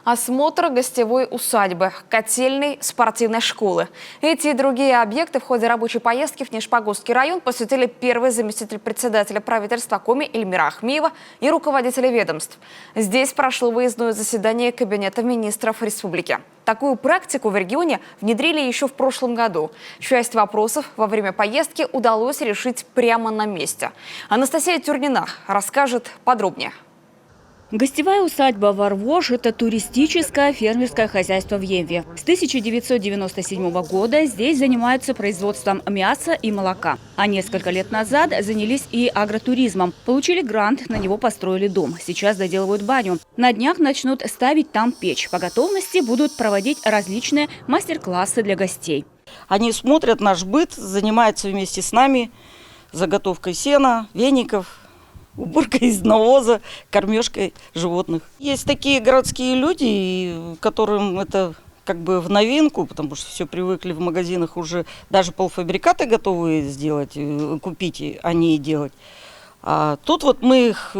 Осмотр гостевой усадьбы, котельной, спортивной школы. Эти и другие объекты в ходе рабочей поездки в Нижпогосский район посетили первый заместитель председателя правительства Коми Эльмира Ахмеева и руководители ведомств. Здесь прошло выездное заседание Кабинета министров республики. Такую практику в регионе внедрили еще в прошлом году. Часть вопросов во время поездки удалось решить прямо на месте. Анастасия Тюрнина расскажет подробнее. Гостевая усадьба Варвош – это туристическое фермерское хозяйство в Емве. С 1997 года здесь занимаются производством мяса и молока. А несколько лет назад занялись и агротуризмом. Получили грант, на него построили дом. Сейчас доделывают баню. На днях начнут ставить там печь. По готовности будут проводить различные мастер-классы для гостей. Они смотрят наш быт, занимаются вместе с нами заготовкой сена, веников, уборкой из навоза, кормежкой животных. Есть такие городские люди, которым это как бы в новинку, потому что все привыкли в магазинах уже даже полуфабрикаты готовые сделать, купить, а не делать. А тут вот мы их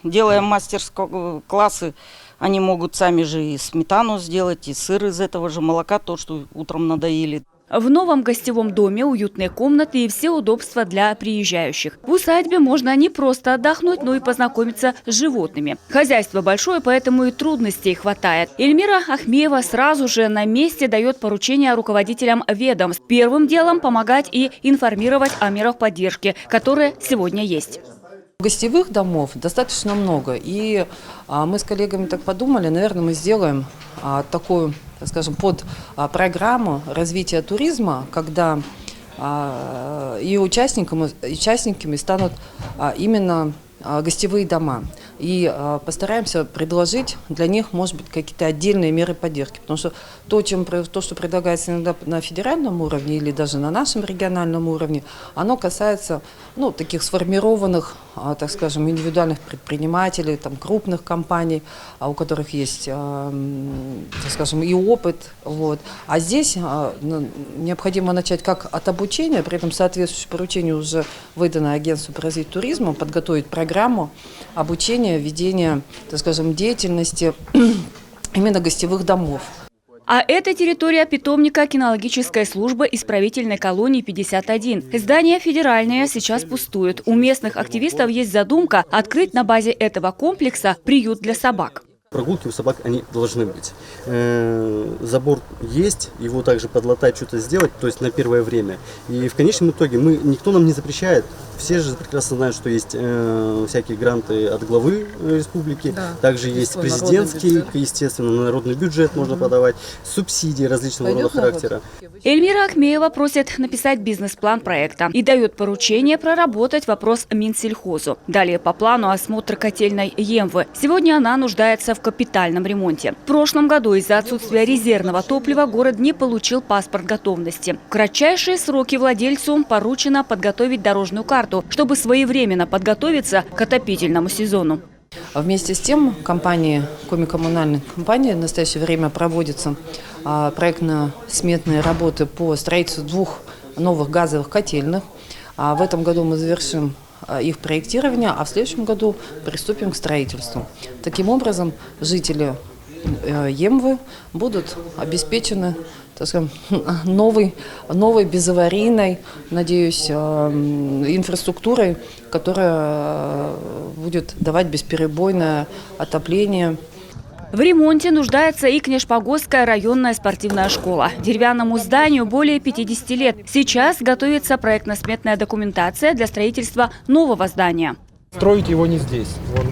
делаем мастер-классы, они могут сами же и сметану сделать, и сыр из этого же молока, то, что утром надоели. В новом гостевом доме уютные комнаты и все удобства для приезжающих. В усадьбе можно не просто отдохнуть, но и познакомиться с животными. Хозяйство большое, поэтому и трудностей хватает. Эльмира Ахмеева сразу же на месте дает поручения руководителям ведомств. Первым делом помогать и информировать о мерах поддержки, которые сегодня есть. Гостевых домов достаточно много, и мы с коллегами так подумали, наверное, мы сделаем такую, скажем, под программу развития туризма, когда и участниками станут именно гостевые дома. И постараемся предложить для них, может быть, какие-то отдельные меры поддержки. Потому что то, что предлагается иногда на федеральном уровне или даже на нашем региональном уровне, оно касается таких сформированных, так скажем, индивидуальных предпринимателей, там, крупных компаний, у которых есть, так скажем, и опыт. Вот. А здесь необходимо начать как от обучения, при этом соответствующее поручение уже выдано Агентству по развитию туризма, подготовить программу обучения, ведения, так скажем, деятельности именно гостевых домов. А это территория питомника кинологической службы исправительной колонии 51. Здание федеральное сейчас пустует. У местных активистов есть задумка открыть на базе этого комплекса приют для собак. Прогулки у собак они должны быть. Забор есть, его также подлатать, что-то сделать, то есть на первое время. И в конечном итоге никто нам не запрещает. Все же прекрасно знают, что есть всякие гранты от главы республики, да, также есть президентский, естественно, на народный бюджет можно подавать, субсидии различного рода характера. Эльмира Ахмеева просит написать бизнес-план проекта и дает поручение проработать вопрос Минсельхозу. Далее по плану осмотр котельной Емвы. Сегодня она нуждается в капитальном ремонте. В прошлом году из-за отсутствия резервного топлива город не получил паспорт готовности. В кратчайшие сроки владельцу поручено подготовить дорожную карту, чтобы своевременно подготовиться к отопительному сезону. Вместе с тем Коми-коммунальной компании в настоящее время проводятся проектно-сметные работы по строительству 2 новых газовых котельных. В этом году мы завершим их проектирование, а в следующем году приступим к строительству. Таким образом, жители Емвы будут обеспечены, так скажем, новой безаварийной, надеюсь, инфраструктурой, которая будет давать бесперебойное отопление. В ремонте нуждается и Книжпогосская районная спортивная школа. Деревянному зданию более 50 лет. Сейчас готовится проектно-сметная документация для строительства нового здания. Строить его не здесь.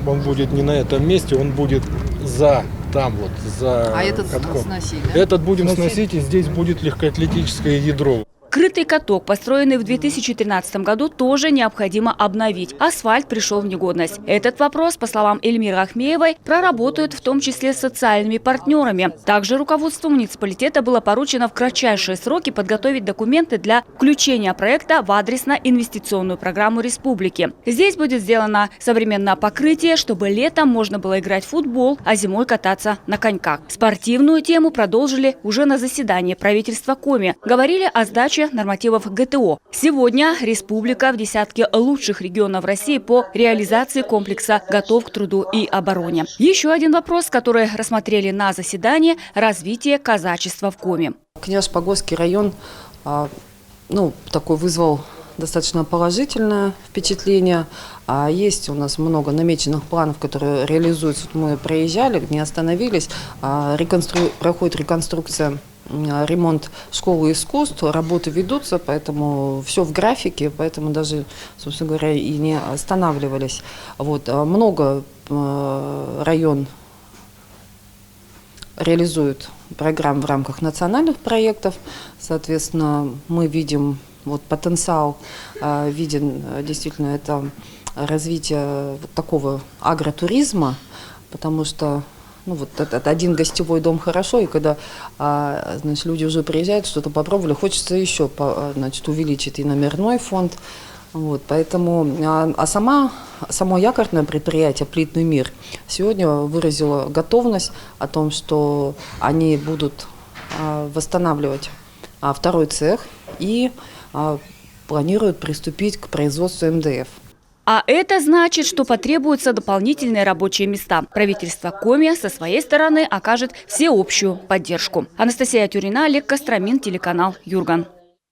Он будет не на этом месте, он будет за этот катком. сносить, да? Этот будем сносить, и здесь будет легкоатлетическое ядро. Крытый каток, построенный в 2013 году, тоже необходимо обновить. Асфальт пришел в негодность. Этот вопрос, по словам Эльмиры Ахмеевой, проработают в том числе с социальными партнерами. Также руководству муниципалитета было поручено в кратчайшие сроки подготовить документы для включения проекта в адресно-инвестиционную программу республики. Здесь будет сделано современное покрытие, чтобы летом можно было играть в футбол, а зимой кататься на коньках. Спортивную тему продолжили уже на заседании правительства Коми. Говорили о сдаче выполнении нормативов ГТО. Сегодня республика в десятке лучших регионов России по реализации комплекса «Готов к труду и обороне». Еще один вопрос, который рассмотрели на заседании – развитие казачества в Коми. Княж-Погосский район такой вызвал достаточно положительное впечатление. Есть у нас много намеченных планов, которые реализуются. Мы проезжали, не остановились. Проходит реконструкция, ремонт школы искусств, работы ведутся, поэтому все в графике, поэтому даже, собственно говоря, и не останавливались. Много район реализует программ в рамках национальных проектов. Соответственно, мы видим потенциал, виден действительно это развитие такого агротуризма, потому что это один гостевой дом хорошо, и когда люди уже приезжают, что-то попробовали, хочется еще увеличить и номерной фонд. Поэтому само якорное предприятие «Плитный мир» сегодня выразило готовность о том, что они будут восстанавливать второй цех и планируют приступить к производству МДФ. А это значит, что потребуются дополнительные рабочие места. Правительство Коми со своей стороны окажет всеобщую поддержку. Анастасия Тюрина, Олег Костромин, телеканал Юрган.